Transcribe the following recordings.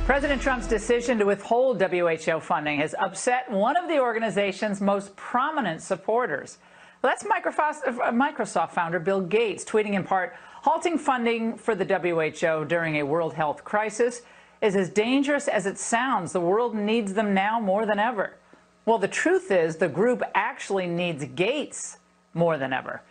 President Trump's decision to withhold WHO funding has upset one of the organization's most prominent supporters. Well, that's Microsoft founder Bill Gates, tweeting in part, halting funding for the WHO during a world health crisis is as dangerous as it sounds. The world needs them now more than ever. Well, the truth is the group actually needs Gates more than ever.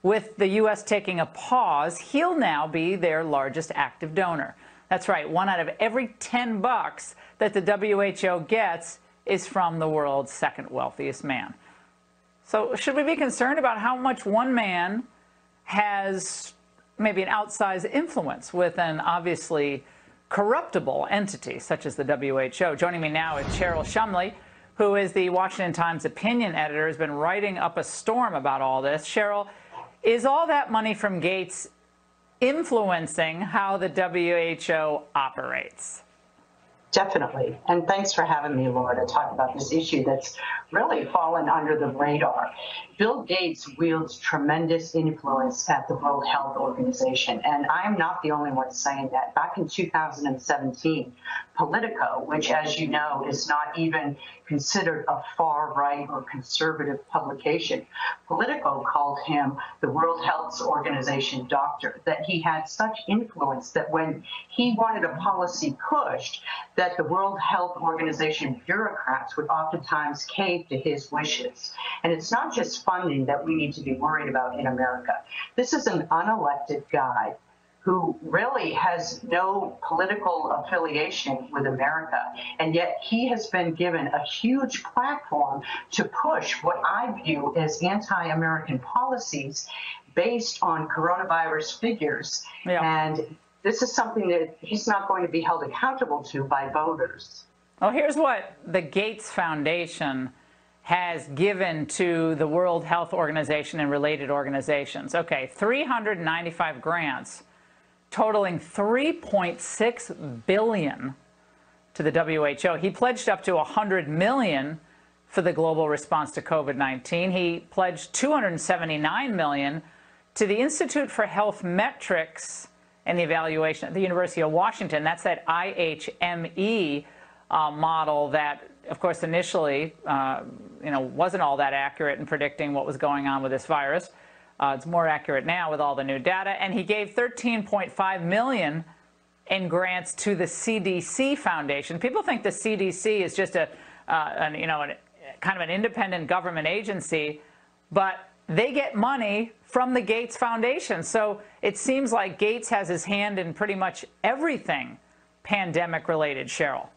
With the U.S. taking a pause, he'll now be their largest active donor. That's right, 1 out of every 10 bucks that the WHO gets is from the world's second wealthiest man. So should we be concerned about how much one man has maybe an outsized influence with an obviously corruptible entity such as the WHO? Joining me now is Cheryl Shumley, who is the Washington Times opinion editor, has been writing up a storm about all this. Cheryl, is all that money from Gates influencing how the WHO operates? Definitely. And thanks for having me, Laura, to talk about this issue that's really fallen under the radar. Bill Gates wields tremendous influence at the World Health Organization, and I'm not the only one saying that. Back in 2017, Politico, which, as you know, is not even considered a far-right or conservative publication, Politico called him the World Health Organization doctor, that he had such influence that when he wanted a policy pushed, that the World Health Organization bureaucrats would oftentimes cave to his wishes. And it's not just funding that we need to be worried about in America. This is an unelected guy who really has no political affiliation with America, and yet he has been given a huge platform to push what I view as anti-American policies based on coronavirus figures. Yeah. And this is something that he's not going to be held accountable to by voters. Well, here's what the Gates Foundation has given to the World Health Organization and related organizations. Okay, 395 grants totaling $3.6 billion to the WHO. He pledged up to $100 million for the global response to COVID-19. He pledged $279 million to the Institute for Health Metrics and the Evaluation at the University of Washington. That's that IHME model that, of course, initially, wasn't all that accurate in predicting what was going on with this virus. It's more accurate now with all the new data. And he gave $13.5 million in grants to the CDC Foundation. People think the CDC is just kind of an independent government agency, but they get money from the Gates Foundation. So it seems like Gates has his hand in pretty much everything pandemic-related, Cheryl.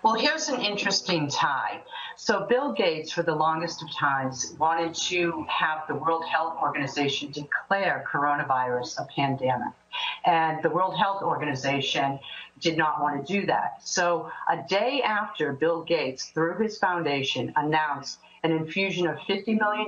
Well, here's an interesting tie. So Bill Gates, for the longest of times, wanted to have the World Health Organization declare coronavirus a pandemic. And the World Health Organization did not want to do that. So a day after Bill Gates, through his foundation, announced an infusion of $50 million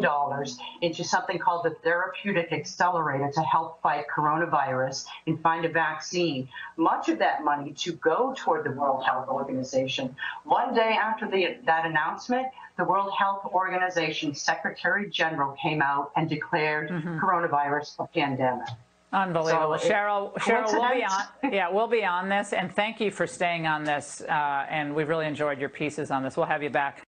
into something called the Therapeutic Accelerator to help fight coronavirus and find a vaccine, much of that money to go toward the World Health Organization. One day after that announcement, the World Health Organization Secretary General came out and declared coronavirus a pandemic. Unbelievable. So Cheryl, we'll be on this, and thank you for staying on this, and we've really enjoyed your pieces on this. We'll have you back